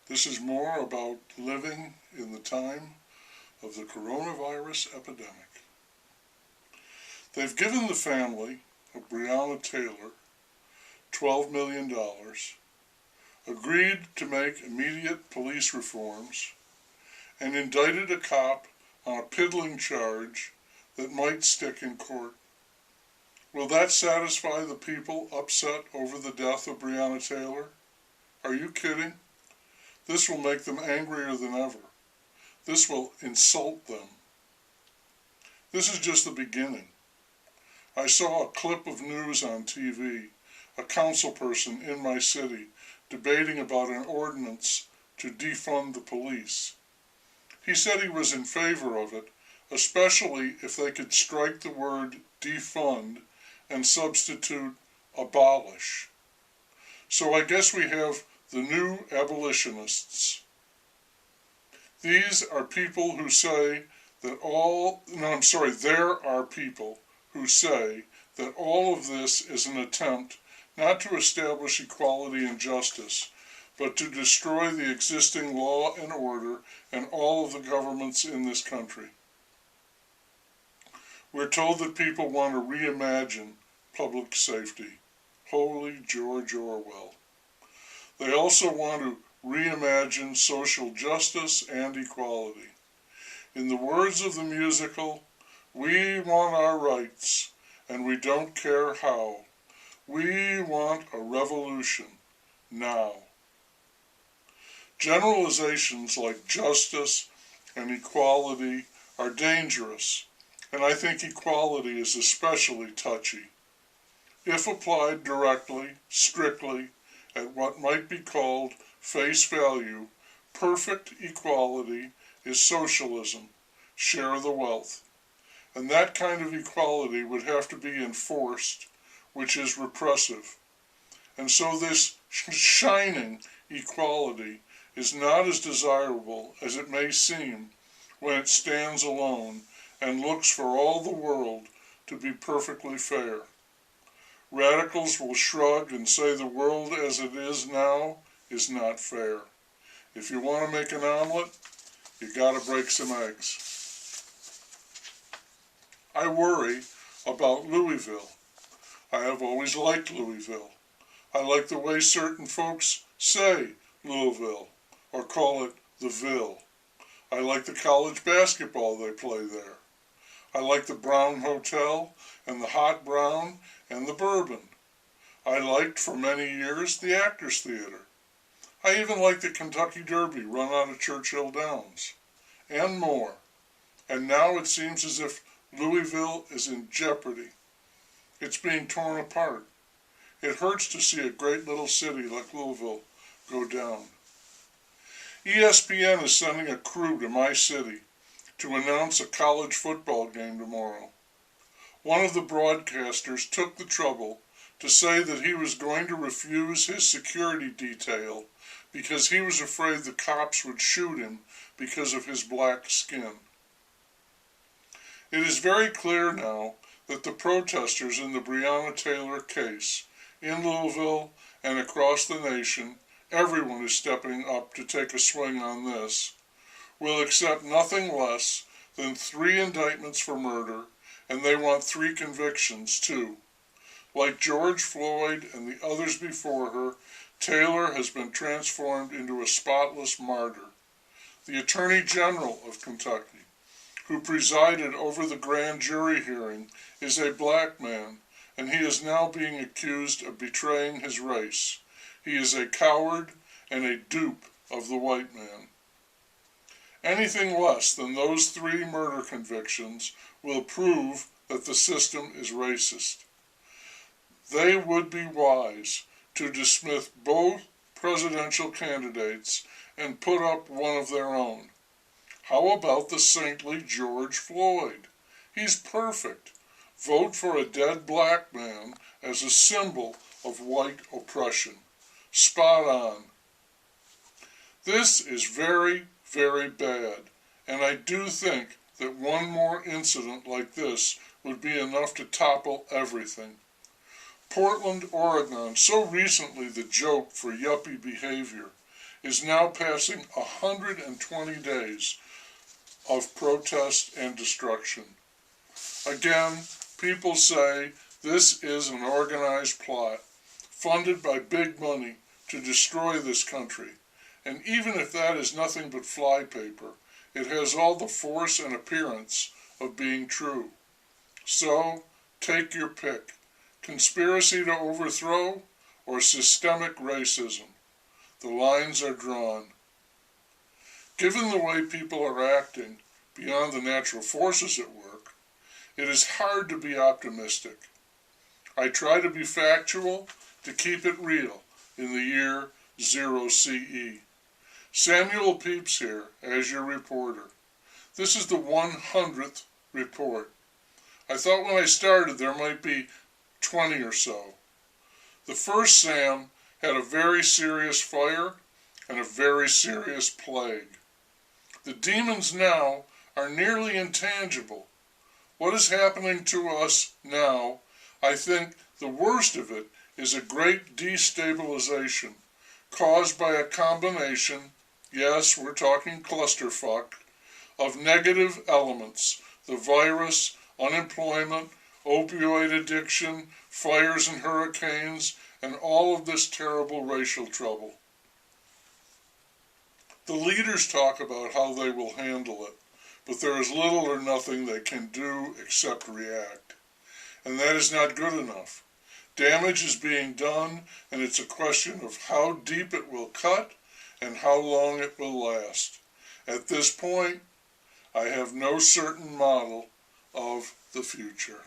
This is more about living in the time of the coronavirus epidemic. They've given the family of Breonna Taylor $12 million, agreed to make immediate police reforms, and indicted a cop on a piddling charge that might stick in court. Will that satisfy the people upset over the death of Breonna Taylor? Are you kidding? This will make them angrier than ever. This will insult them. This is just the beginning. I saw a clip of news on TV, a councilperson in my city debating about an ordinance to defund the police. He said he was in favor of it, especially if they could strike the word defund and substitute abolish. So I guess we have the new abolitionists. These are people who say that there are people who say that all of this is an attempt not to establish equality and justice, but to destroy the existing law and order and all of the governments in this country. We're told that people want to reimagine public safety. Holy George Orwell. They also want to reimagine social justice and equality. In the words of the musical, we want our rights, and we don't care how. We want a revolution now. Generalizations like justice and equality are dangerous, and I think equality is especially touchy. If applied directly, strictly, at what might be called face value, perfect equality is socialism, share the wealth. And that kind of equality would have to be enforced, which is repressive. And so this shining equality is not as desirable as it may seem when it stands alone and looks for all the world to be perfectly fair. Radicals will shrug and say the world as it is now is not fair. If you want to make an omelet, you gotta break some eggs. I worry about Louisville. I have always liked Louisville. I like the way certain folks say Louisville or call it the Ville. I like the college basketball they play there. I like the Brown Hotel and the Hot Brown and the Bourbon. I liked for many years the Actors Theater. I even liked the Kentucky Derby run out of Churchill Downs. And more. And now it seems as if Louisville is in jeopardy. It's being torn apart. It hurts to see a great little city like Louisville go down. ESPN is sending a crew to my city to announce a college football game tomorrow. One of the broadcasters took the trouble to say that he was going to refuse his security detail because he was afraid the cops would shoot him because of his black skin. It is very clear now that the protesters in the Breonna Taylor case, in Louisville and across the nation, everyone is stepping up to take a swing on this, will accept nothing less than 3 indictments for murder, and they want 3 convictions too. Like George Floyd and the others before her, Taylor has been transformed into a spotless martyr. The Attorney General of Kentucky, who presided over the grand jury hearing, is a black man, and he is now being accused of betraying his race. He is a coward and a dupe of the white man. Anything less than those 3 murder convictions will prove that the system is racist. They would be wise to dismiss both presidential candidates and put up one of their own. How about the saintly George Floyd? He's perfect. Vote for a dead black man as a symbol of white oppression. Spot on. This is very, very bad, and I do think that one more incident like this would be enough to topple everything. Portland, Oregon, so recently the joke for yuppie behavior, is now passing 120 days of protest and destruction. Again, people say this is an organized plot, funded by big money to destroy this country. And even if that is nothing but flypaper, it has all the force and appearance of being true. So, take your pick. Conspiracy to overthrow or systemic racism. The lines are drawn. Given the way people are acting beyond the natural forces at work, it is hard to be optimistic. I try to be factual, to keep it real in the year 0 CE. Samuel Pepys here as your reporter. This is the 100th report. I thought when I started there might be 20 or so. The first Sam had a very serious fire and a very serious plague. The demons now are nearly intangible. What is happening to us now, I think the worst of it is a great destabilization caused by a combination, yes, we're talking clusterfuck, of negative elements: the virus, unemployment, opioid addiction, fires and hurricanes, and all of this terrible racial trouble. The leaders talk about how they will handle it, but there is little or nothing they can do except react. And that is not good enough. Damage is being done, and it's a question of how deep it will cut and how long it will last. At this point, I have no certain model of the future.